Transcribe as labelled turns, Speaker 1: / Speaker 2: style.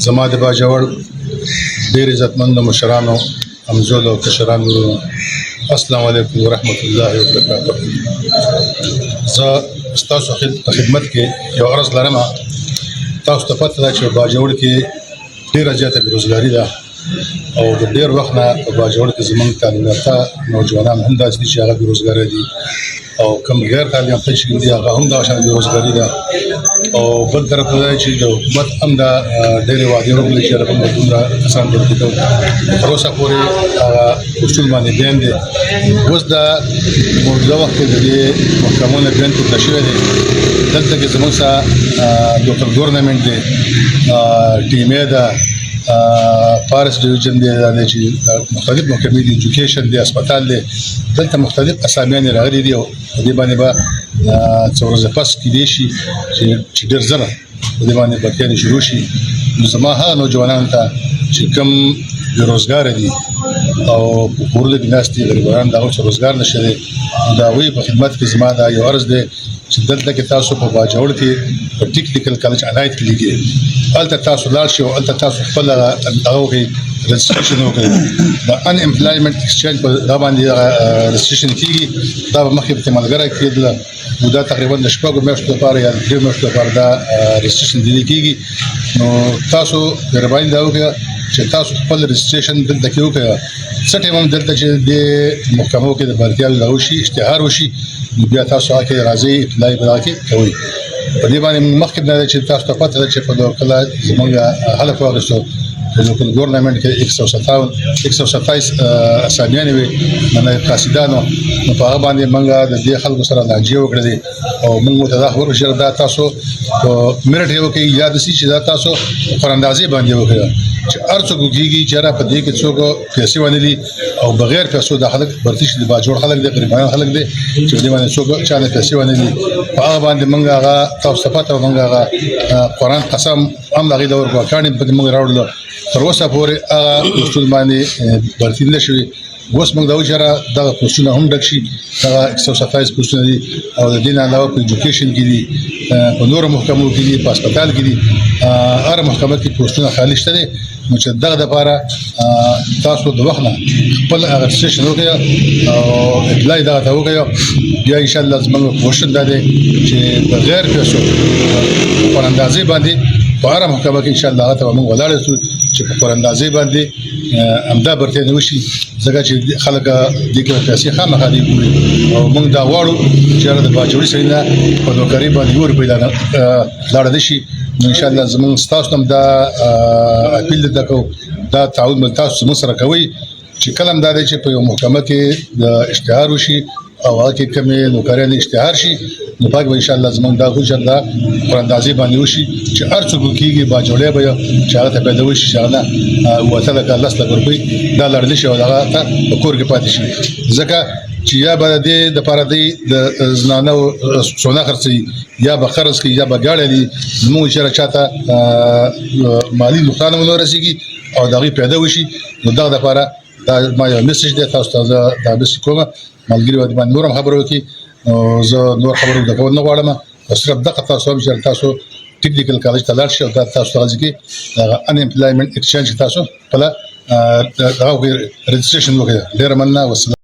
Speaker 1: زما د باجوړ ډېر عزتمند مشرانو همزولو او کشرانو السلام علیکم ورحمت الله وبرکاته. زه ستاسو خدمت کې یو عرض لرم. تاسو ته پته ده چې باجوړ کې ډېره زیاته بېروزګاري ده او د ډېر وخت نه په باجوړ کې زموږ تعلیم یافته نوجوانان هم داسې دي چې هغه بېروزګاره دي او کوم غیر تعلیم یافته چې دي هغه هم دغه شان بېروزګاري ده. او بل طرف ته دا چې د حکومت هم دا ډېرې وعدې وکړلې چې موږ دومره کسان بلدي کوو. تر اوسه پورې هغه اصول باندې بیان دي. اوس دا موجوده وخت کې د دې محکمو نه بیان پورته شوی دی. دلته کې زموږ سره لوکل ګورنمنټ دی، ټي ام اې ده، فارس ډیویژن دی، دا چې مختلف محکمې دي، ایجوکیشن دی، هسپتال دی. دلته مختلف اسامیان راغلي دي او په دې باندې به څو ورځې پس کېدای شي چې ډېر زر په دې باندې بټیانې شروع شي. نو زما هغه نوجوانانو ته چې کوم بېروزګاره دي او په کورونو کې ناست دي، غریبان د هغو چې روزګار نشته دی، نو د هغوی په خدمت کې زما دا یو عرض دی چې دلته کې تاسو په باجوړ کې په ټیکنیکل کالج عنایت کې لیږي، هلته تاسو لاړ شئ او هلته تاسو خپل هغه کې رجسټریشن وکړئ. د ان امپلایمنټ ایکسچینج په دا باندې رجسټریشن کېږي. دا به مخکې په ملګری کېدله، نو دا تقریبا د شپږو میاشتو لپاره یا درې میاشتو لپاره دا رجسټریشن دیدی کېږي. نو تاسو مهرباني دا وکړئ چې تاسو خپل رجسټریشن دلته کې وکړئ. څه ټایم هم دلته چې د محکمو کې د بلدیانو دا وشي، اشتهار وشي، نو بیا تاسو هغه کې راځئ اپلای به هغه کې کوئ. په دې باندې مخکې دا چې تاسو ته پته ده چې په کله زموږ هدف واخیستو په لوکل ګورنمنټ کې 127 اسامیانې وي منه قاصدانو، نو په هغه باندې موږ د دې خلکو سره لانجې وکړلې او موږ ته دا خبر وشول دا تاسو په میرټ یو کې یاد شي چې دا تاسو قراندازي باندې وکړئ چې هر څوک کېږي چې را په دې کې څوک پیسې ونلي او بغیر پیسو د خلک برتي شي د باجوړ خلک د غریبانو خلک دي چې دې باندې څوک چا نه پیسې ونلي. په هغه باندې موږ هغه تاسو ته پته موږ هغه قرآن قسم هم هغې د ورکوټانې په موږ راوړلو. تر اوسه پورې هغه اصول باندې برتي نه شوي. اوس موږ دا وچاره دغه پوسټونه هم ډک شي. دغه 127 پوسټونه دي او د دې نه علاوه په ایجوکیشن کې دي، په نورو محکمو کې دي، په هسپتال کې دي، هر محکمه کې پوسټونه خالي شته دي. نو چې دغه دپاره تاسو د وخت نه خپل هغه رجسټریشن وکړئ او اپلای دغه ته وکړئ. بیا انشاءالله زموږ کوشش دا دی چې بغیر پیسو قراندازي باندې په هره محکمه کې انشاءالله هغه ته موږ ولاړ یو چې په قراندازي باندې همدا برتې نه وشي، ځکه چې خلک دې کې پیسې خامخا دي ګوري او موږ دا غواړو چې د باجوړي سړي نه په نوکري باندې ور پیدا لاړ دي شي. نو انشاءالله زموږ ستاسو هم دا اپیل ده کوو، دا تعاون به تاسو زموږ سره کوئ چې کله هم دا دی چې په یو محکمه کې د اشتهار وشي او هغه کې کومې نوکریانې اشتهار شي، نو پاک به انشاءالله زموږ دا کوشش دا قراندازي باندې وشي چې هر څوک کېږي باجوړی به چې هغه ته پیدا وشي چې هغه نه اوته لکه 10 لک روپۍ دا لړلی شي او هغه ته په کور کې پاتې شي. ځکه چې یا به د دې دپاره دی د زنانو سونه خرڅوي، یا به قرض کوي، یا به ګاډی دي، زموږ چېرې چاته مالي نقصان ونه رسېږي او د هغې پیدا وشي. نو دغه دپاره دا ما یو میسج دی تاسو ته زه دا میسج کوم. ملګري باندې نور هم خبرې وکړي، نو زه نور خبرې د کول نه غواړم، صرف دغه تاسو هم چې تاسو ټیکنیکل کالج ته لاړ شئ او دا تاسو ته راځي کې هغه ان امپلایمنټ ایکسچینج تاسو خپله رجسټریشن وکړئ. ډېره مننه. والسلام.